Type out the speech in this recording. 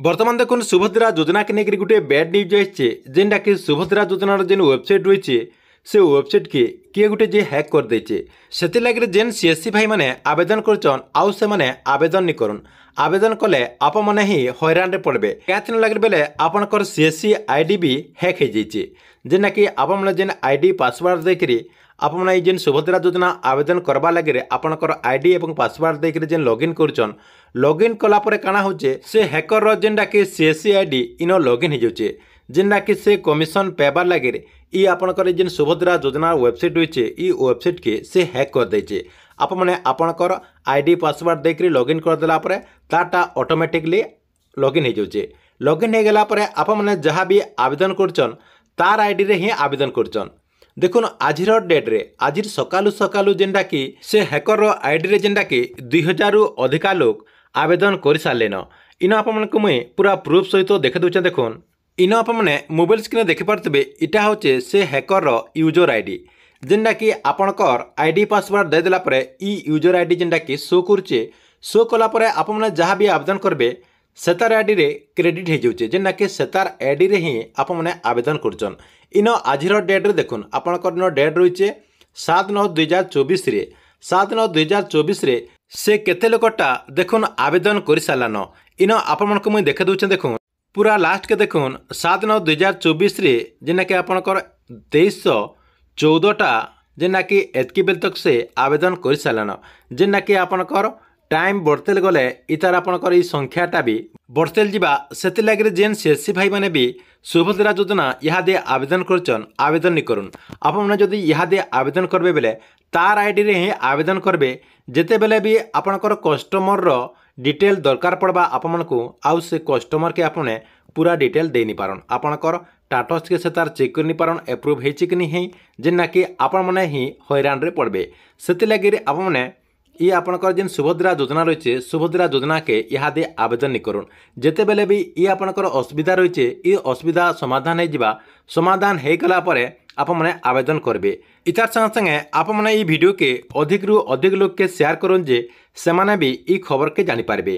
बर्तमान देखो सुभद्रा योजना के लेकर गोटे बैड न्यूज आइए जेनटा कि सुभद्रा योजनार जेन वेबसाइट रही से वेबसाइट के किए गोटे जे हैक कर देचे से लगे जेन सीएससी भाई मैंने आवेदन करचन आउ से माने आवेदन नहीं करन आवेदन कले आप मैंने ही हैरान पड़े क्या लगे बेले आपंकर सीएससी आईडी भी हैक हो जाइए जेना कि आप जेन आईडी पासवर्ड देकर आप जेन सुभद्रा योजना आवेदन करवा लगे आपंकर आईडी और पासवर्ड देकर जेन लॉगिन करचन लॉगिन कलापर काना होचे से हैकर जेनटा कि सीएससी आईडी इन लॉगिन हो जाए जेनटा कि से कमिशन पेबार लगे ई आपंकर जेन सुभद्रा योजना वेबसाइट रही है वेबसाइट के से हैक कर देचे आप मैंने आपंकर आईडी पासवर्ड देकर लॉगिन करदेला ताटा ऑटोमेटिकली लॉगिन हो जाए लॉगिन हो गला आप मैंने जहाँ भी आवेदन करचन तार आईडी रे ही आवेदन करचन देखुन आज डेट्रे आज सकालू सकालू जेनटा कि से हैकर आईडी रे जेनटा कि 2000 रु अधिका लोग आवेदन कर सारे इन आप मुझे पूरा प्रूफ सहित देखे दूचे देखुन इन आप मोबाइल स्क्रीन देखिपे इटा हूँ से हैकर यूजर आईडी जेनटा कि आपणकर आईडी पासवर्ड देदेला ई यूजर आईडी जेनटा कि शो करुचे शो कलापर आप जहाँ भी आवेदन करेंगे सेतार आईडी रे क्रेडिट हो जाऊे जेना कि सेतार आईडी रे ही आप मैंने आवेदन करचन इन आज डेट्रे देखुन आपणकर इन डेट रही है 7/9/2024 7/9/2024 से केते लोकटा देखुन आवेदन कर सारान इन आप मुझे देखे दूचे देखुन पूरा लास्ट के देखुन 7/9/2024 जेना कि आपणकर 2314टा जेना कि एतकी बेल तक से आवेदन कर सारान जेना कि आपणकर टाइम बढ़तेल गले इतार आपणकर ई संख्याटा भी बढ़तेल जावा से लगे जेन सीएससी भाई मैंने भी सुभद्रा योजना यहाँ दे आवेदन करचन आवेदन नहीं करुन आपने जदि यहाँ दे आवेदन करबे बेले तार आईडी रे ही आवेदन करबे जेते बेले भी आपणकर कस्टमर रो डिटेल दरकार पड़वा आपमनकु आउ से कस्टमर के आपने पूरा डिटेल दे नहीं पारन आपणकर टाटस के से तार चेक कर नहीं पारन एप्रूव होइछि कि नहीं जेना कि आपण माने ही हैरान रे पड़बे सेति लगे आपने ये आपणकर जेन सुभद्रा योजना रही है सुभद्रा योजना के यहाँ दे आवेदन नहीं करुन जेते बेले भी ये आपणकर असुविधा रही है ये असुविधा समाधान हो समाधान हो गला आप मैंने आवेदन करेंगे इतार संगे संगे आप मैंने वीडियो के अधिक रु अधिक लोग के शेयर करुन जे से माने भी ये खबर के जानी पारबे।